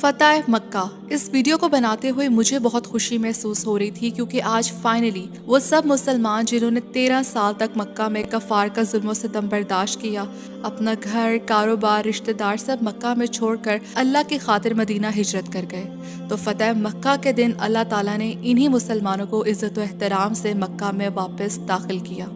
فتح مکہ اس video کو بناتے ہوئے مجھے بہت خوشی محسوس ہو رہی تھی کیونکہ آج فائنلی وہ سب مسلمان جنہوں نے 13 سال تک مکہ میں کفار کا ظلم و ستم برداشت کیا، اپنا گھر، کاروبار، رشتہ دار سب مکہ میں چھوڑ کر اللہ کی خاطر مدینہ ہجرت کر گئے، تو فتح مکہ کے دن اللہ تعالیٰ نے انہی مسلمانوں کو عزت و احترام سے مکہ میں واپس داخل کیا۔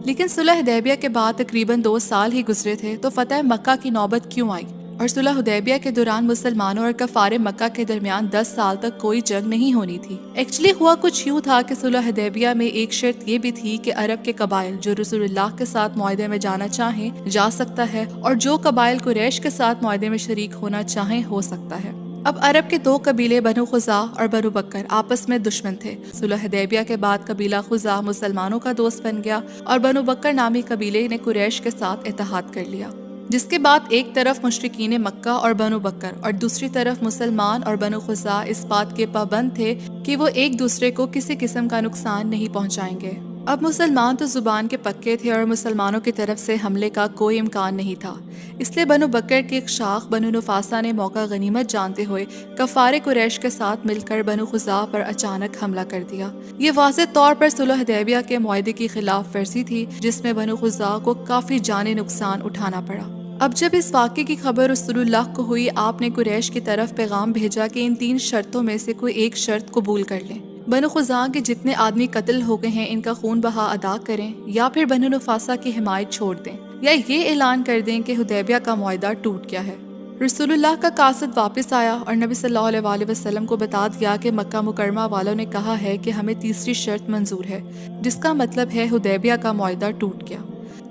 لیکن صلح حدیبیہ کے بعد تقریباً 2 سال ہی گزرے تھے تو فتح مکہ کی نوبت کیوں آئی؟ اور صلح حدیبیہ کے دوران مسلمانوں اور کفار مکہ کے درمیان 10 سال تک کوئی جنگ نہیں ہونی تھی۔ ایکچولی ہوا کچھ یوں تھا کہ صلح حدیبیہ میں ایک شرط یہ بھی تھی کہ عرب کے قبائل جو رسول اللہ کے ساتھ معاہدے میں جانا چاہیں جا سکتا ہے، اور جو قبائل قریش کے ساتھ معاہدے میں شریک ہونا چاہیں ہو سکتا ہے۔ اب عرب کے 2 قبیلے بنو خزاع اور بنو بکر آپس میں دشمن تھے۔ صلح حدیبیہ کے بعد قبیلہ خزاع مسلمانوں کا دوست بن گیا اور بنو بکر نامی قبیلے نے قریش کے ساتھ اتحاد کر لیا، جس کے بعد ایک طرف مشرکین مکہ اور بنو بکر اور دوسری طرف مسلمان اور بنو خزاع اس بات کے پابند تھے کہ وہ ایک دوسرے کو کسی قسم کا نقصان نہیں پہنچائیں گے۔ اب مسلمان تو زبان کے پکے تھے اور مسلمانوں کی طرف سے حملے کا کوئی امکان نہیں تھا، اس لیے بنو بکر کی ایک شاخ بنو نفاسہ نے موقع غنیمت جانتے ہوئے کفار قریش کے ساتھ مل کر بنو خزاع پر اچانک حملہ کر دیا۔ یہ واضح طور پر صلح حدیبیہ کے معاہدے کی خلاف ورزی تھی جس میں بنو خزاع کو کافی جانی نقصان اٹھانا پڑا۔ اب جب اس واقعے کی خبر رسول اللہ کو ہوئی، آپ نے قریش کی طرف پیغام بھیجا کہ ان 3 شرطوں میں سے کوئی ایک شرط قبول کر لیں۔ بنو خزاع کے جتنے آدمی قتل ہو گئے ہیں ان کا خون بہا ادا کریں، یا پھر بنو نفاسہ کی حمایت چھوڑ دیں، یا یہ اعلان کر دیں کہ حدیبیہ کا معاہدہ ٹوٹ گیا ہے۔ رسول اللہ کا قاصد واپس آیا اور نبی صلی اللہ علیہ وسلم کو بتا دیا کہ مکہ مکرمہ والوں نے کہا ہے کہ ہمیں تیسری شرط منظور ہے، جس کا مطلب ہے حدیبیہ کا معاہدہ ٹوٹ گیا۔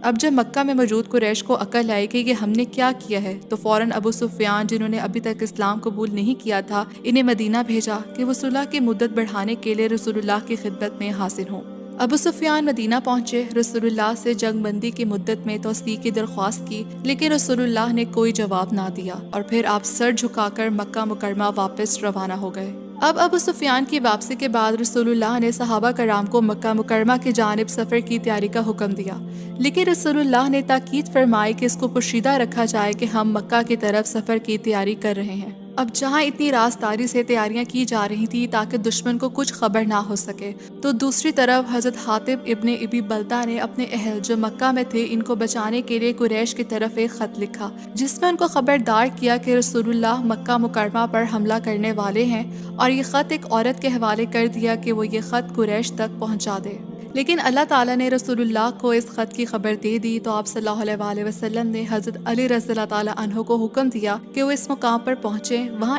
اب جب مکہ میں موجود قریش کو عقل آئی کہ یہ ہم نے کیا کیا ہے، تو فوراً ابو سفیان جنہوں نے ابھی تک اسلام قبول نہیں کیا تھا، انہیں مدینہ بھیجا کہ وہ صلح کی مدت بڑھانے کے لیے رسول اللہ کی خدمت میں حاضر ہوں۔ ابو سفیان مدینہ پہنچے، رسول اللہ سے جنگ بندی کی مدت میں توسیع کی درخواست کی، لیکن رسول اللہ نے کوئی جواب نہ دیا اور پھر آپ سر جھکا کر مکہ مکرمہ واپس روانہ ہو گئے۔ اب ابو سفیان کی واپسی کے بعد رسول اللہ نے صحابہ کرام کو مکہ مکرمہ کی جانب سفر کی تیاری کا حکم دیا، لیکن رسول اللہ نے تاکید فرمائی کہ اس کو پوشیدہ رکھا جائے کہ ہم مکہ کی طرف سفر کی تیاری کر رہے ہیں۔ اب جہاں اتنی رازداری سے تیاریاں کی جا رہی تھی تاکہ دشمن کو کچھ خبر نہ ہو سکے، تو دوسری طرف حضرت حاطب ابن ابی بلتہ نے اپنے اہل جو مکہ میں تھے ان کو بچانے کے لیے قریش کی طرف ایک خط لکھا، جس میں ان کو خبردار کیا کہ رسول اللہ مکہ مکرمہ پر حملہ کرنے والے ہیں، اور یہ خط ایک عورت کے حوالے کر دیا کہ وہ یہ خط قریش تک پہنچا دے۔ لیکن اللہ تعالیٰ نے رسول اللہ کو اس خط کی خبر دے دی، تو آپ صلی اللہ علیہ وسلم نے حضرت علی رضی اللہ تعالیٰ عنہ کو حکم دیا کہ وہ اس مقام پر پہنچیں۔ وہاں